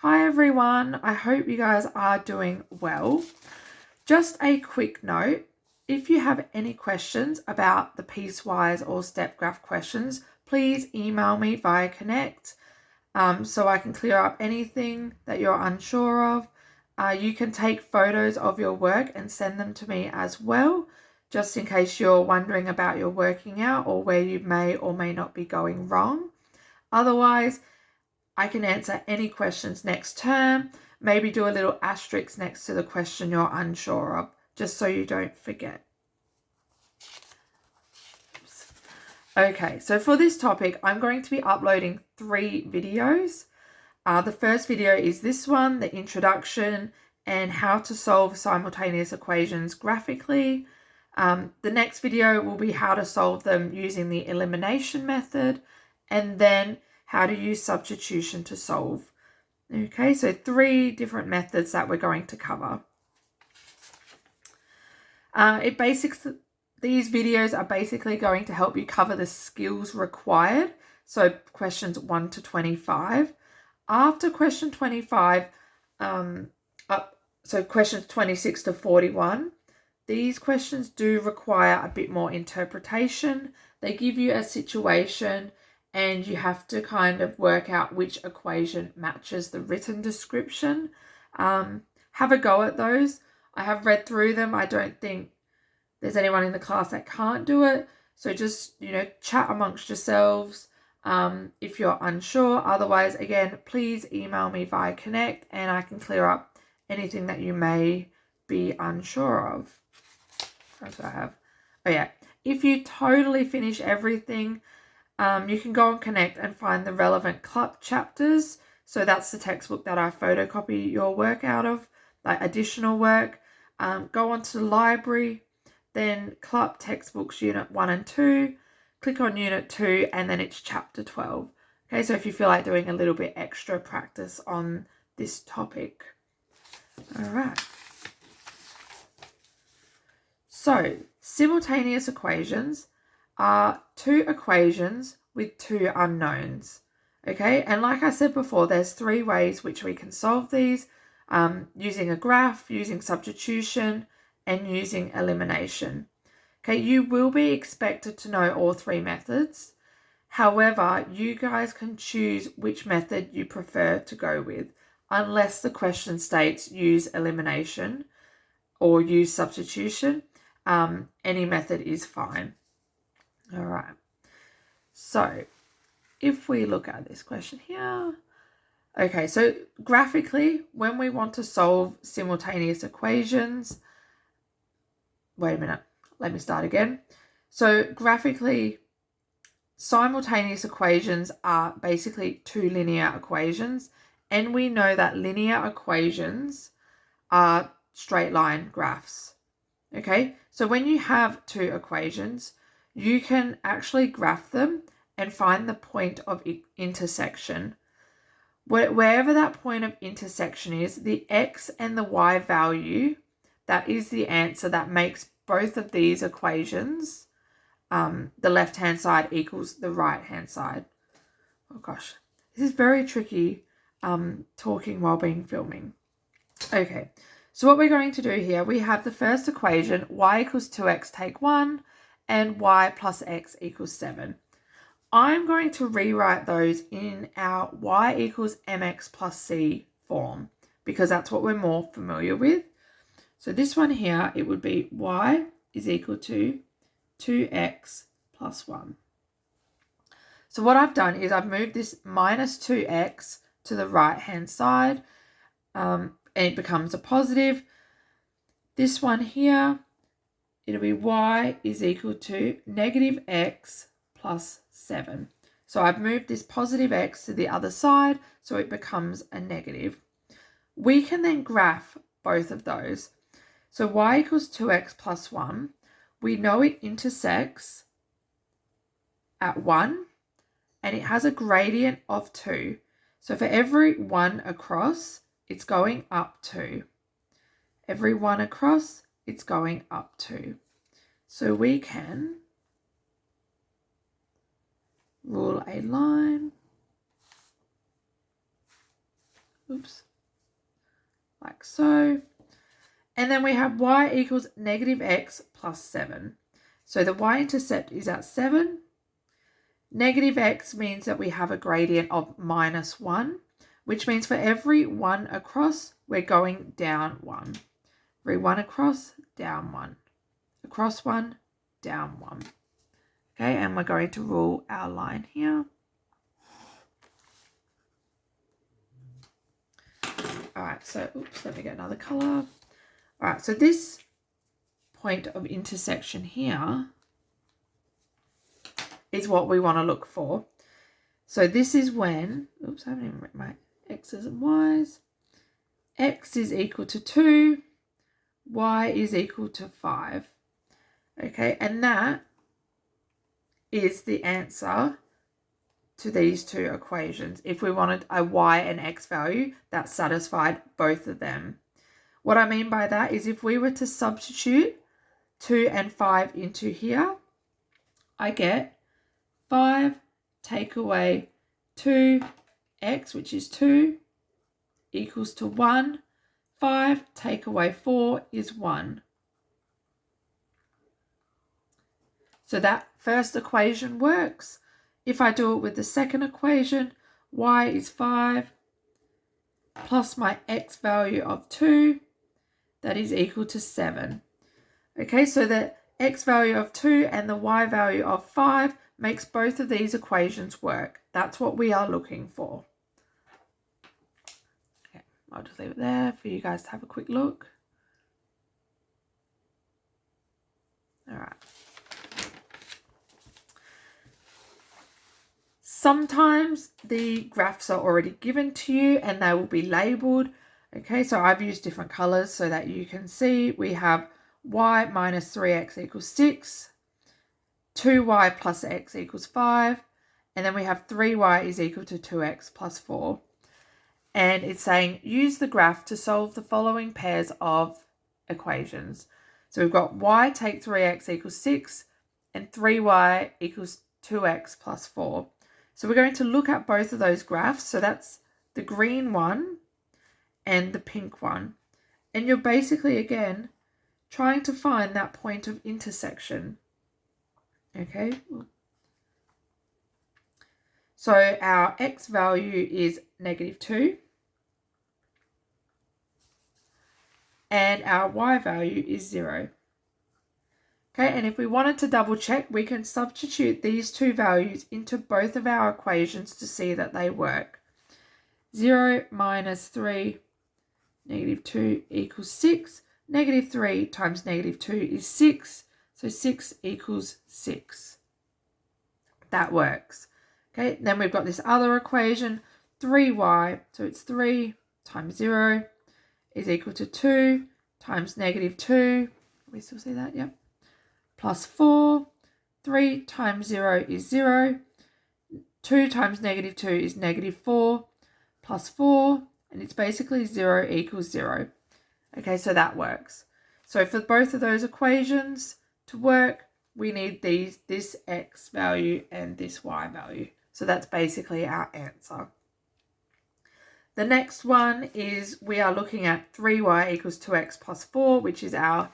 Hi everyone, I hope you guys are doing well. Just a quick note, if you have any questions about the piecewise or step graph questions, please email me via Connect so I can clear up anything that you're unsure of. You can take photos of your work and send them to me as well, just in case you're wondering about your working out or where you may or may not be going wrong. Otherwise, I can answer any questions next term, maybe do a little asterisk next to the question you're unsure of, just so you don't forget. Okay, so for this topic, I'm going to be uploading 3 videos. The first video is this one, the introduction and how to solve simultaneous equations graphically. The next video will be how to solve them using the elimination method, and then how to use substitution to solve. Okay, so 3 different methods that we're going to cover. These videos are basically going to help you cover the skills required. So questions 1 to 25. After question 25, so questions 26 to 41, these questions do require a bit more interpretation. They give you a situation and you have to kind of work out which equation matches the written description. Have a go at those. I have read through them. I don't think there's anyone in the class that can't do it. So just, chat amongst yourselves if you're unsure. Otherwise, again, please email me via Connect and I can clear up anything that you may be unsure of. That's what I have. Oh yeah, if you totally finish everything, you can go on Connect and find the relevant CLUP chapters. So that's the textbook that I photocopy your work out of, like additional work. Go onto the library, then CLUP textbooks unit 1 and 2. Click on unit 2 and then it's chapter 12. Okay, so if you feel like doing a little bit extra practice on this topic. All right. So simultaneous equations are 2 equations with 2 unknowns. Okay, and like I said before, there's 3 ways which we can solve these, using a graph, using substitution, and using elimination. Okay, you will be expected to know all 3 methods. However, you guys can choose which method you prefer to go with, unless the question states use elimination or use substitution. Any method is fine. All right. So if we look at this question here, okay, so graphically, when we want to solve simultaneous equations, wait a minute, let me start again. So graphically, simultaneous equations are basically 2 linear equations, and we know that linear equations are straight line graphs. Okay, so when you have 2 equations, you can actually graph them and find the point of intersection. Wherever that point of intersection is, the x and the y value, that is the answer that makes both of these equations, the left-hand side equals the right-hand side. Oh gosh, this is very tricky talking while being filming. Okay, so what we're going to do here, we have the first equation, y equals 2x take 1, and y plus x equals 7. I'm going to rewrite those in our y equals mx plus c form, because that's what we're more familiar with. So this one here, it would be y is equal to 2x plus 1. So what I've done is I've moved this minus 2x to the right-hand side, and it becomes a positive. This one here, it'll be y is equal to negative x plus 7. So I've moved this positive x to the other side, so it becomes a negative. We can then graph both of those. So y equals 2x plus 1. We know it intersects at 1, and it has a gradient of 2. So for every 1 across, it's going up 2. Every 1 across, it's going up 2. So we can rule a line oops, like so. And then we have y equals negative x plus 7. So the y-intercept is at 7. Negative x means that we have a gradient of -1, which means for every 1 across, we're going down 1. Every 1 across, down 1. Across 1, down 1. Okay, and we're going to rule our line here. All right, so, oops, let me get another color. All right, so this point of intersection here is what we want to look for. So this is when, oops, I haven't even written my x's and y's. X is equal to 2, y is equal to 5. Okay, and that is the answer to these two equations. If we wanted a y and x value that satisfied both of them. What I mean by that is if we were to substitute 2 and 5 into here, I get 5 take away 2x, which is 2, equals to 1. 5 take away 4 is 1. So that first equation works. If I do it with the second equation, y is 5 plus my x value of 2, that is equal to 7. Okay, so the x value of 2 and the y value of 5 makes both of these equations work. That's what we are looking for. Okay, I'll just leave it there for you guys to have a quick look. All right. Sometimes the graphs are already given to you and they will be labeled. Okay, so I've used different colors so that you can see we have y minus 3x equals 6, 2y plus x equals 5, and then we have 3y is equal to 2x plus 4. And it's saying use the graph to solve the following pairs of equations. So we've got y take 3x equals 6 and 3y equals 2x plus 4. So we're going to look at both of those graphs. So that's the green one and the pink one. And you're basically, again, trying to find that point of intersection. Okay. So our x value is -2. And our y value is 0. Okay, and if we wanted to double check, we can substitute these two values into both of our equations to see that they work. 0 minus 3, -2 equals 6. -3 times -2 is 6. So 6 equals 6. That works. Okay, then we've got this other equation, 3y. So it's 3 times 0 is equal to 2 times -2. Can we still see that? Yep. Plus 4. 3 times 0 is 0. 2 times -2 is -4. Plus 4. And it's basically 0 equals 0. Okay, so that works. So for both of those equations to work, we need this x value and this y value. So that's basically our answer. The next one is we are looking at 3y equals 2x plus 4, which is our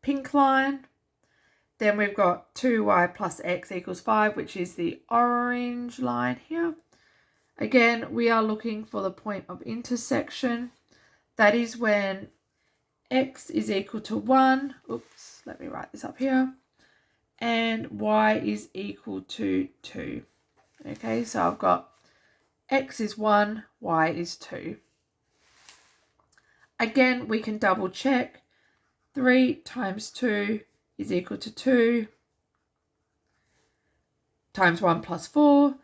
pink line. Then we've got 2y plus x equals 5, which is the orange line here. Again, we are looking for the point of intersection. That is when x is equal to 1. Oops, let me write this up here. And y is equal to 2. Okay, so I've got x is 1, y is 2. Again, we can double check. 3 times 2 is equal to 2 times 1 plus 4.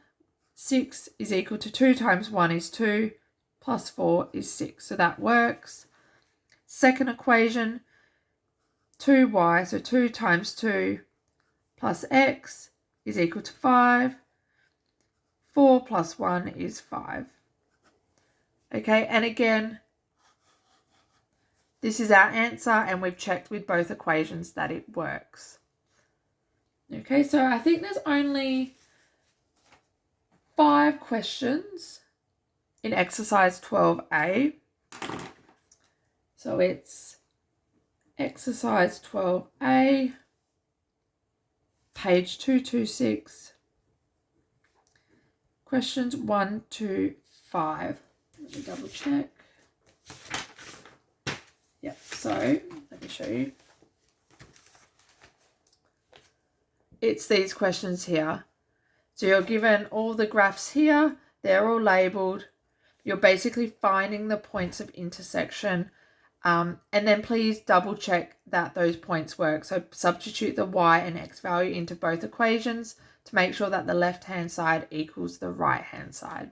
6 is equal to 2 times 1 is 2 plus 4 is 6. So that works. Second equation, 2y, so 2 times 2 plus x is equal to 5. 4 plus 1 is 5. Okay, and again, this is our answer, and we've checked with both equations that it works. Okay, so I think there's only 5 questions in exercise 12A. So it's exercise 12A, page 226, questions 1 to 5. Let me double check. Yep, so let me show you. It's these questions here. So you're given all the graphs here, they're all labelled. You're basically finding the points of intersection, and then please double check that those points work. So substitute the y and x value into both equations to make sure that the left hand side equals the right hand side.